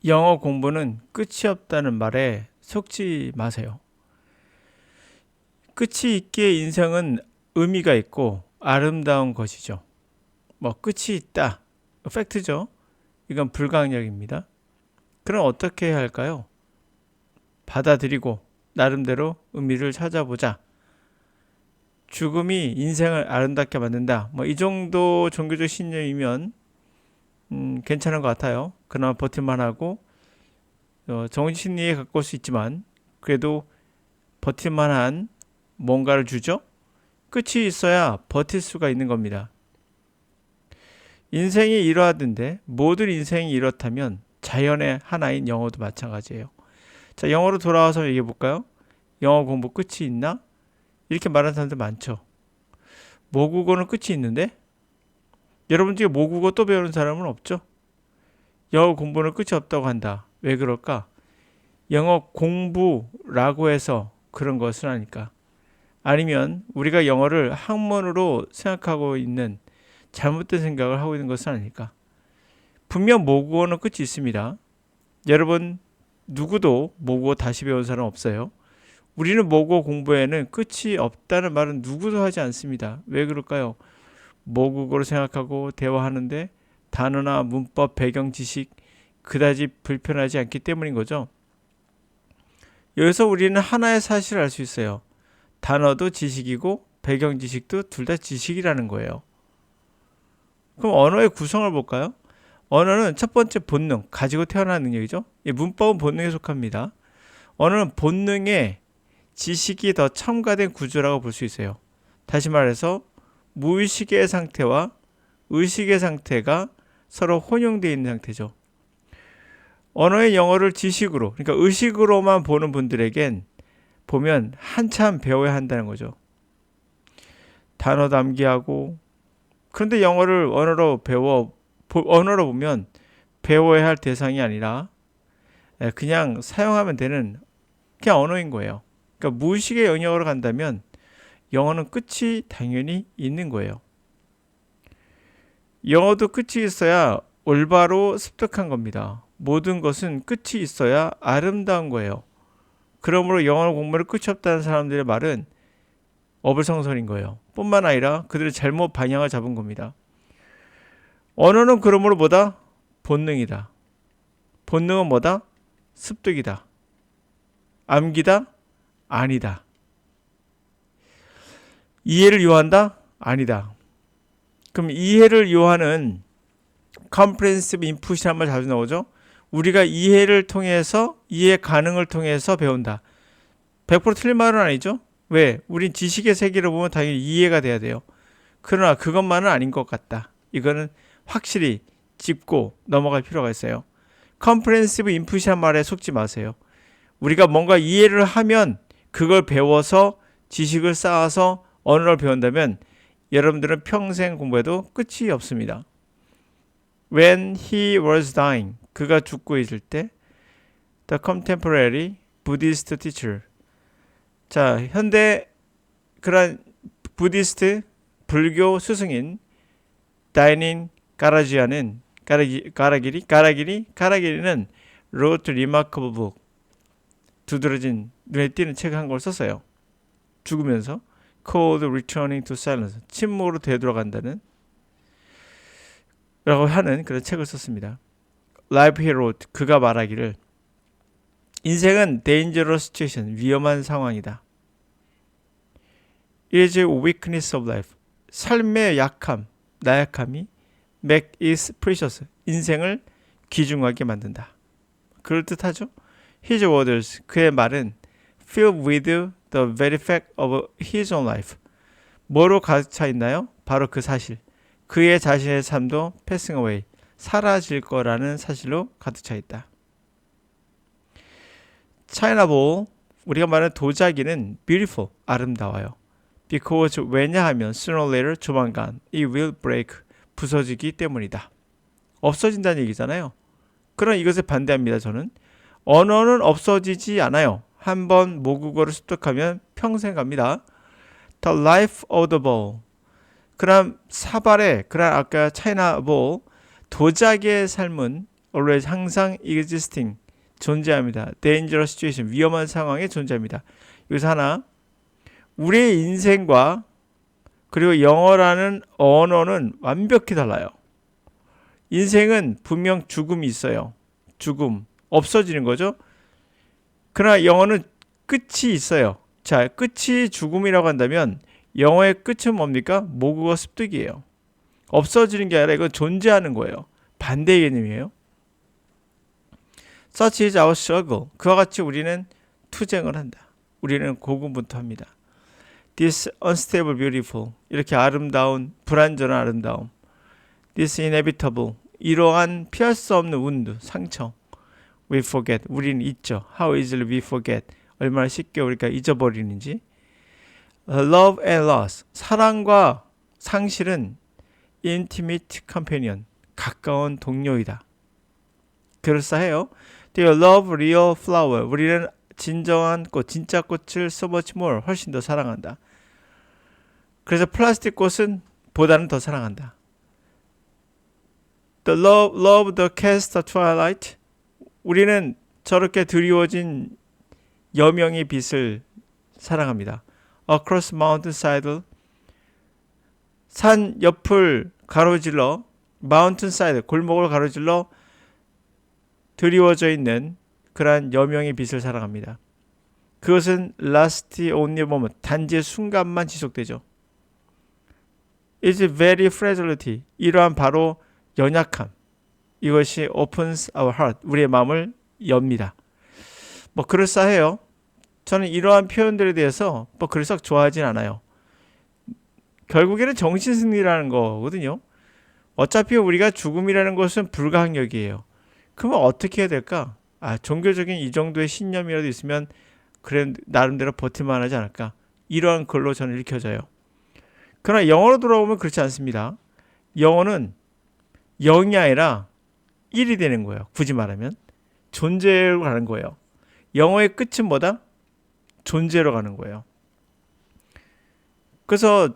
영어 공부는 끝이 없다는 말에 속지 마세요. 끝이 있기에 인생은 의미가 있고 아름다운 것이죠. 뭐 끝이 있다. 팩트죠. 이건 불가항력입니다. 그럼 어떻게 해야 할까요? 받아들이고 나름대로 의미를 찾아보자. 죽음이 인생을 아름답게 만든다. 뭐 이 정도 종교적 신념이면 괜찮은 것 같아요. 그나마 버틸만하고 정신심리에 가까울 수 있지만 그래도 버틸만한 뭔가를 주죠. 끝이 있어야 버틸 수가 있는 겁니다. 인생이 이러하던데 모든 인생이 이렇다면 자연의 하나인 영어도 마찬가지예요. 자, 영어로 돌아와서 얘기해 볼까요? 영어 공부 끝이 있나? 이렇게 말하는 사람들 많죠. 모국어는 끝이 있는데 여러분 중에 모국어 또 배우는 사람은 없죠? 영어 공부는 끝이 없다고 한다. 왜 그럴까? 영어 공부라고 해서 그런 것을 하니까. 아니면 우리가 영어를 학문으로 생각하고 있는 잘못된 생각을 하고 있는 것은 아닐까? 분명 모국어는 끝이 있습니다. 여러분 누구도 모국어 다시 배운 사람 없어요. 우리는 모국어 공부에는 끝이 없다는 말은 누구도 하지 않습니다. 왜 그럴까요? 모국어로 생각하고 대화하는데 단어나 문법, 배경 지식 그다지 불편하지 않기 때문인 거죠. 여기서 우리는 하나의 사실을 알 수 있어요. 단어도 지식이고 배경 지식도 둘 다 지식이라는 거예요. 그럼 언어의 구성을 볼까요? 언어는 첫 번째 본능, 가지고 태어난 능력이죠. 문법은 본능에 속합니다. 언어는 본능에 지식이 더 첨가된 구조라고 볼 수 있어요. 다시 말해서 무의식의 상태와 의식의 상태가 서로 혼용되어 있는 상태죠. 언어의 영어를 지식으로, 그러니까 의식으로만 보는 분들에겐 보면 한참 배워야 한다는 거죠. 단어도 암기하고, 그런데 영어를 언어로 보면 배워야 할 대상이 아니라 그냥 사용하면 되는 그냥 언어인 거예요. 그러니까 무의식의 영역으로 간다면 영어는 끝이 당연히 있는 거예요. 영어도 끝이 있어야 올바로 습득한 겁니다. 모든 것은 끝이 있어야 아름다운 거예요. 그러므로 영어 공부를 끝이 없다는 사람들의 말은 어불성설인 거예요. 뿐만 아니라 그들의 잘못 방향을 잡은 겁니다. 언어는 그러므로 뭐다? 본능이다. 본능은 뭐다? 습득이다. 암기다? 아니다. 이해를 요한다? 아니다. 그럼 이해를 요하는 comprehensive input이라는 말 자주 나오죠? 우리가 이해를 통해서 이해 가능을 통해서 배운다. 100% 틀린 말은 아니죠? 왜? 우린 지식의 세계를 보면 당연히 이해가 돼야 돼요. 그러나 그것만은 아닌 것 같다. 이거는 확실히 짚고 넘어갈 필요가 있어요. comprehensive input이란 말에 속지 마세요. 우리가 뭔가 이해를 하면 그걸 배워서 지식을 쌓아서 언어를 배운다면 여러분들은 평생 공부해도 끝이 없습니다. When he was dying, 그가 죽고 있을 때 The contemporary Buddhist teacher, 자, 현대 그런 부디스트 불교 스승인 다이닌 가라기리는 wrote remarkable book, 두드러진 눈에 띄는 책 한 걸 썼어요. 죽으면서 called Returning to Silence, 침묵으로 되돌아간다는 라고 하는 그런 책을 썼습니다. Life he wrote, 그가 말하기를 인생은 dangerous situation, 위험한 상황이다. It is a weakness of life, 삶의 약함, 나약함이 make it precious, 인생을 귀중하게 만든다. 그럴듯하죠? His words, 그의 말은 filled with the very fact of his own life, 뭐로 가득 차 있나요? 바로 그 사실, 그의 자신의 삶도 passing away, 사라질 거라는 사실로 가득 차 있다. China Bowl, 우리가 말하는 도자기는 beautiful, 아름다워요. Because 왜냐하면 sooner or later, 조만간 it will break, 부서지기 때문이다. 없어진다는 얘기잖아요. 그러나 이것에 반대합니다. 저는 언어는 없어지지 않아요. 한번 모국어를 습득하면 평생 갑니다. The life of the bowl, 그럼 사발의, 그런 아까 차이나 볼 도자기의 삶은 always 항상 existing 존재합니다. dangerous situation 위험한 상황에 존재합니다. 여기서 하나 우리의 인생과 그리고 영어라는 언어는 완벽히 달라요. 인생은 분명 죽음이 있어요. 죽음 없어지는 거죠. 그러나 영어는 끝이 있어요. 자, 끝이 죽음이라고 한다면 영어의 끝은 뭡니까? 모국어 습득이에요. 없어지는 게 아니라 이건 존재하는 거예요. 반대의 개념이에요. Such is our struggle. 그와 같이 우리는 투쟁을 한다. 우리는 고군분투합니다. This unstable beautiful. 이렇게 아름다운 불완전한 아름다움. This inevitable. 이러한 피할 수 없는 wound, 상처. We forget. 우리는 잊죠. How easily we forget. 얼마나 쉽게 우리가 잊어버리는지. Love and loss. 사랑과 상실은 intimate companion. 가까운 동료이다. 그럴싸해요. They love real flower. 우리는 진정한 꽃, 진짜 꽃을 so much more. 훨씬 더 사랑한다. 그래서 플라스틱 꽃은 보다는 더 사랑한다. The love the cast twilight. 우리는 저렇게 드리워진 여명의 빛을 사랑합니다. Across mountainside. 산 옆을 가로질러 mountainside 골목을 가로질러 드리워져 있는 그러한 여명의 빛을 사랑합니다. 그것은 last only moment 단지 순간만 지속되죠. It's very fragility. 이러한 바로 연약함. 이것이 opens our heart. 우리의 마음을 엽니다. 뭐 그럴싸해요. 저는 이러한 표현들에 대해서 뭐 그래서 좋아하진 않아요. 결국에는 정신승리라는 거거든요. 어차피 우리가 죽음이라는 것은 불가항력이에요. 그러면 어떻게 해야 될까? 종교적인 이 정도의 신념이라도 있으면 그래 나름대로 버틸만 하지 않을까? 이러한 걸로 저는 읽혀져요. 그러나 영어로 돌아오면 그렇지 않습니다. 영어는 0이 아니라 1이 되는 거예요. 굳이 말하면. 존재로 가는 거예요. 영어의 끝은 뭐다? 존재로 가는 거예요. 그래서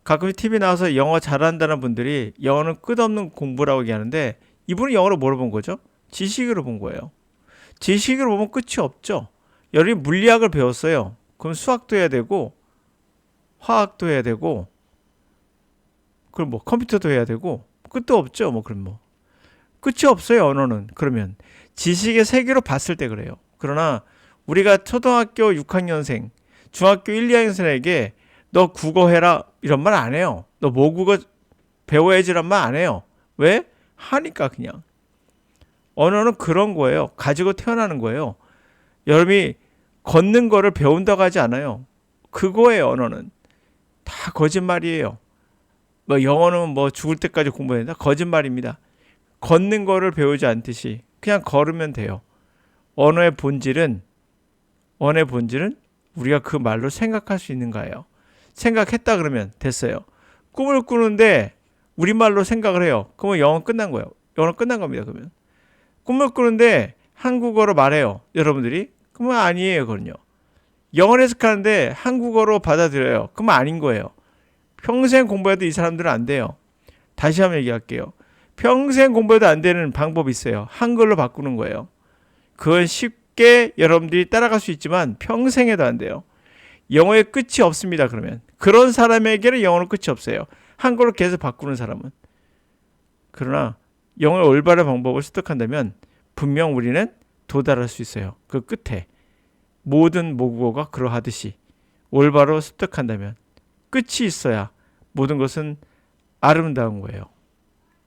가끔 TV 나와서 영어 잘한다는 분들이 영어는 끝없는 공부라고 얘기하는데 이분은 영어로 뭐로 본 거죠? 지식으로 본 거예요. 지식으로 보면 끝이 없죠. 여러분이 물리학을 배웠어요. 그럼 수학도 해야 되고 화학도 해야 되고 그럼 뭐 컴퓨터도 해야 되고 끝도 없죠. 뭐 그럼 뭐 끝이 없어요. 언어는. 그러면 지식의 세계로 봤을 때 그래요. 그러나 우리가 초등학교 6학년생, 중학교 1, 2학년생에게 너 국어 해라 이런 말 안 해요. 너 모국어 배워야지란 말 안 해요. 왜? 하니까 그냥. 언어는 그런 거예요. 가지고 태어나는 거예요. 여러분이 걷는 거를 배운다고 하지 않아요. 그거예요. 언어는. 다 거짓말이에요. 뭐 영어는 뭐 죽을 때까지 공부해야 된다? 거짓말입니다. 걷는 거를 배우지 않듯이 그냥 걸으면 돼요. 언어의 본질은 우리가 그 말로 생각할 수 있는 거예요. 생각했다 그러면 됐어요. 꿈을 꾸는데 우리말로 생각을 해요. 그러면 영어는 끝난 거예요. 영어는 끝난 겁니다. 그러면 꿈을 꾸는데 한국어로 말해요. 여러분들이 그러면 아니에요. 그건요. 영어를 해석하는데 한국어로 받아들여요. 그러면 아닌 거예요. 평생 공부해도 이 사람들은 안 돼요. 다시 한번 얘기할게요. 평생 공부해도 안 되는 방법이 있어요. 한글로 바꾸는 거예요. 그건 쉽게 여러분들이 따라갈 수 있지만 평생 해도 안 돼요. 영어의 끝이 없습니다. 그러면 그런 사람에게는 영어는 끝이 없어요. 한글로 계속 바꾸는 사람은. 그러나 영어의 올바른 방법을 습득한다면 분명 우리는 도달할 수 있어요. 그 끝에 모든 모국어가 그러하듯이 올바로 습득한다면 끝이 있어야 모든 것은 아름다운 거예요.